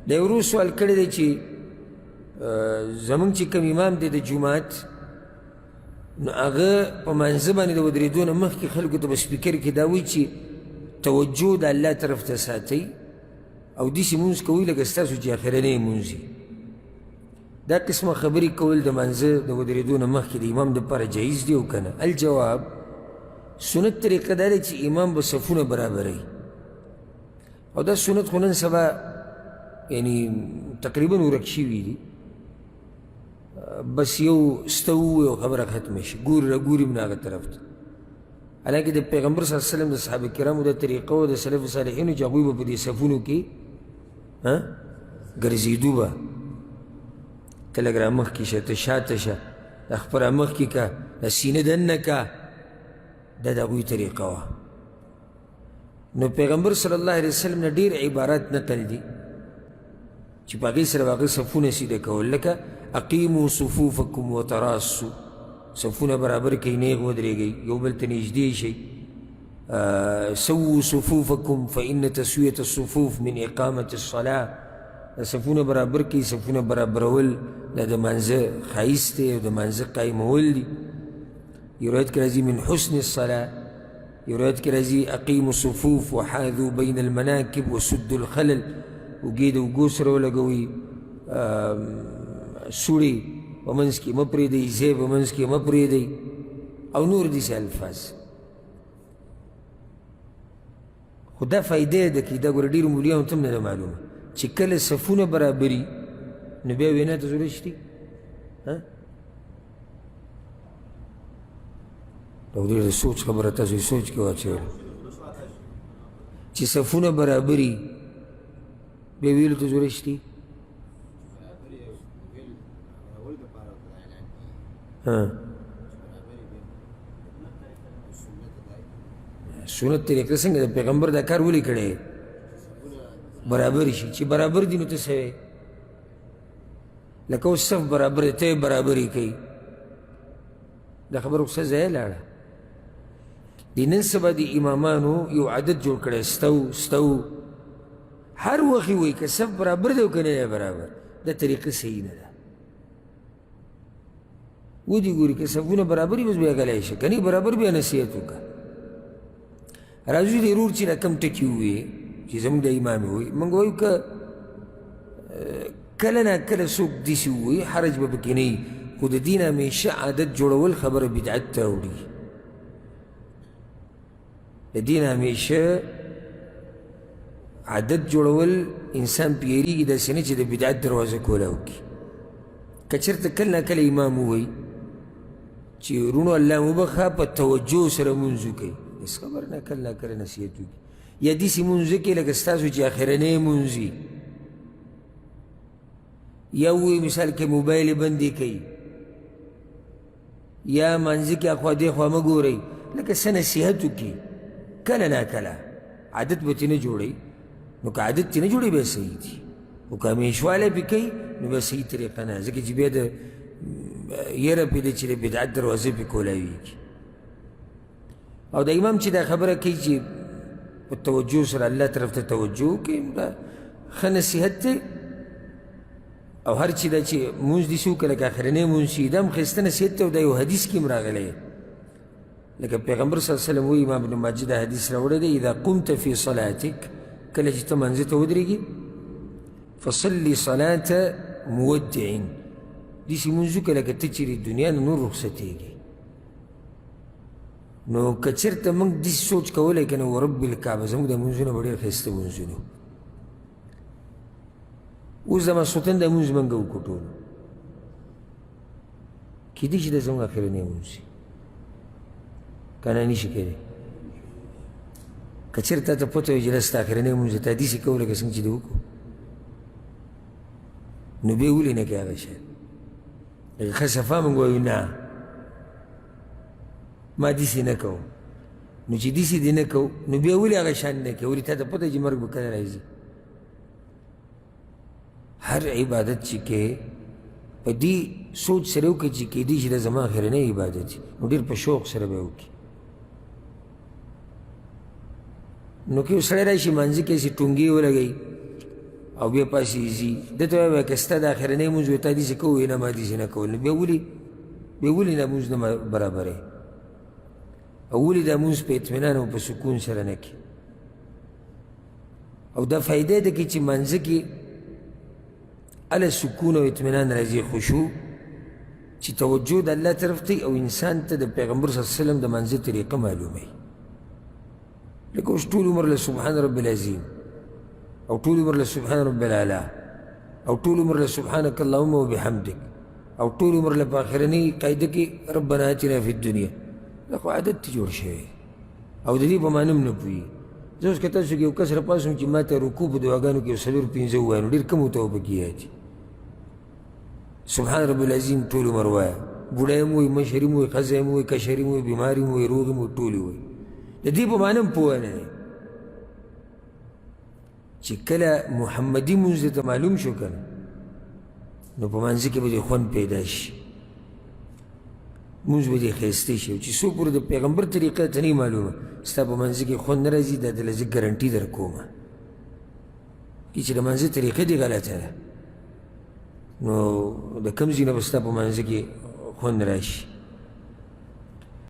دا یو ورو سوال کړی دی چې زمونږ چې کوم امام دی د جومات نو هغه په مانځه باندې د ودرېدو نه مخکې خلکو ته په سپیکر کې دا وایي چې توجه د الله طرف ته ساتئ او داسې مونځ کوئ لکه ستاسو چې اخرنی مونځ وي دا قسمه خبرې کول د مانځه د ودرېدو نه مخکې د امام دپاره جایز دی او که نه الجواب سنت طریقه دا دی چې امام به صفونه برابروي او دا سنت خو نن سبا یعنی تقریبا ورک شوي دي بس یو سته ووایي او خبره ختمه شي ګوري راګوري هم نه هغه طرف ته حالانکې د پیغمبر صلی الله علیه وسلم د صحابه کرامو د طریقه او د سلف صالحینو چې هغوی به په دې صفونو کې ګرځېدو به ته لږ رامخکې شه ته شاته شه دا خپل رامخکې که دا سینه دننه که دا د هغوی طریقه وه نو پیغمبر صلی الله علیه وسلم نه ډېر عبارات نقل دي چې په هغې سره به هغه صفونه سیده کول لکه اقیموا صفوفکم وتراسو صفونه برابر کوي نیغ ودرېږئ یو بل ته نږدې شئ سووا صفوفکم فإن تسویة الصفوف من اقامة الصلاة صفونه برابر کوي صفونه برابرول دا د مانځه ښایست دی او د مانځه قایمول دي یو روایت کې راځي من حسن الصلاة یو روایت کې راځي اقیموا الصفوف وحاذوا بین المناکب وسدوا الخلل اوږې د اوږو سره ولګوئ سوړي په منځ کې مه پرېږدئ ځای په منځ کې مه پرېږدئ او نور داسې الفاظ خو دا فایده یې ده کې دا ګوره ډېرو مولیانو ته هم نه ده معلومه چې کله صفونه برابري نو بیا وینا ته ضرورت شته او ډېره سوچ خبره تاسو یې سوچ کې واچوله چې صفونه برابري بیا ویلو ته ضرورت شته سنت طریقه څنګه د پیغمبر دا کار ولې کړی برابر شي چې برابر دي نو ته څه وی لکه اوس صف برابر دی ته یې برابري کوي دا خبره خو څه ځایه لاړه د نن سبا د امامانو یو عادت جوړ کړی ستو هر وخت یې وایي که صف برابر دی او که نه دی برابر دا طریقه صحیح نه ده ودي ګوري که صفونه برابر وي بس بیا غلی شه که نه برابر بیا نصیحت وکړه راځو د ورور چې دا کم ټکي ووایي چې زموږ د امام یې وایي موږ وایو که کله نه کله څوک داسې ووایي حرج به پکې نه وي خو د دین همیشه عادت جوړول خبره بدعت ته راوړي د دین همیشه عادت جوړول انسان پې یېرېږي داسې نه چې د بدعت دروازه کوله وکړي که چېرته کله نه کله امام ووایي چې وروڼو الله مبخه په توجه سره مونځ وکړئ هېڅ خبر نه کله نه کله نصیحت وکړي یا داسې مونځ وکړئ لکه ستاسو چې اخرنی مونځ وي یا ووایي مثال کې موبایل یې بندې کوي یا مانځه کې اخوا دېخوا مه ګورئ لکه څه نصیحت وکړي کله نه کله عادت به ترې نه جوړئ نو که عادت ترې نه جوړئ بیا صحیح دي خو که همیشوالی پې کوي نو بیا صحیح طریقه نه ځکه چې بیا د یره پې ده چې د بدعت دروازې پې کولاویږي او د امام چې دا خبره کوي چې په توجه سره الله طرف ته توجه وکړي دا ښه نصیحت دی او هر چې دا چې مونځ داسې وکړه لکه اخرنی مونځ شي دا هم ښایسته نصیحت دی او دا یو حدیث کې هم راغلی لکه پیغمبر صلی الله علیه وسلم وایي امام ابن ماجه دا حدیث راوړی دی اذا قمت فی صلاتک کله چې ته مانځه ته ودرېږي فصلي صلاة مودع داسې مونځ وکړه لکه ته چې د دنیا نه نور رخصتېږي نو که چېرته موږ داسې سوچ کولی که نه ورب الکعبه زموږ د مونځونه به ډېر ښایسته مونځونه اوس د ماسخوتن دا مونځ موږ وکړو ټول کېدای شي دا زموږ اخرنی مونځ وي که نه نشي کېدی که چېرته ته پته وي چې دا ستا اخرنی مونځ دی تا داسې کوو لکه څنګه چې دې وکړو نو بیا ولې نه کوي هغه شی لکه ښه صفا موږ وایو نه ما داسې نه کوم نو چې داسې دې نه کوو نو بیا ولې هغه شان نه کوي ولې تا ته پته چې مرګ به کله راځي هر عبادت چې کوې په دې سوچ سره وکړه چې کېدای شي دا زما اخرنی عبادت وي نو ډېر په شوق سره به وکړي نو که یو سړی راشي مانځه کې هسې ټونګې ولګوي او بیا پاسېږي ده ته وایه که ستا د اخرنی لمونځ وایي تا داسې کوو نه ما داسې نه کول نو بیا ولې دا لمونځ نه برابروې او ولې دا لمونځ په اطمینان او په سکون سره نه کړي او دا فایده ده کې چې منځه کې هله سکون او اطمینان راځي خشوع چې توجه د الله طرف ته او انسان ته د پیغمبر صلی الله علیه وسلم د منځه طریقه معلوموي لکه اوس ټول عمر له سبحان رب العظیم او ټول عمر له سبحان رب الاعلی او ټول عمر له سبحانک اللهم وبحمدک او ټول عمر له په آخرنۍ قاعده کې ربنا اتنا فی الدنیا دا خو عادت تی جوړ شوی او د دې په معنی هم نه پوهېږي زه اوس که تاسو کې یو کس راپاڅوم چې ما ته رکوع په دعاګانو کې یو څلور پنځه ووایه نو ډېر کم ورته به پکې یاد سبحان رب العظیم ټول عمر وایه بوډا یې م وایي مشر یې م وایي ښځه یې م وایي کشر یې م وایي بیمار یې م وایي روغ یې م وایي ټول یې وایي د دې په معنی هم پوهه نه دی چې کله محمدي مونځ درته معلوم شو که نه نو په منځه کې به دې خوند پیدا شي مونځ به دې ښایسته شي او چې څو پورې د پیغمبر طریقه ته نه معلومه ستا په منځه کې خوند نه راځي دا دله زه ګرنټي در کومه چې د منځه طریقه دې غلطه ده نو د کوم ځای نه به ستا په منځه کې خوند راشي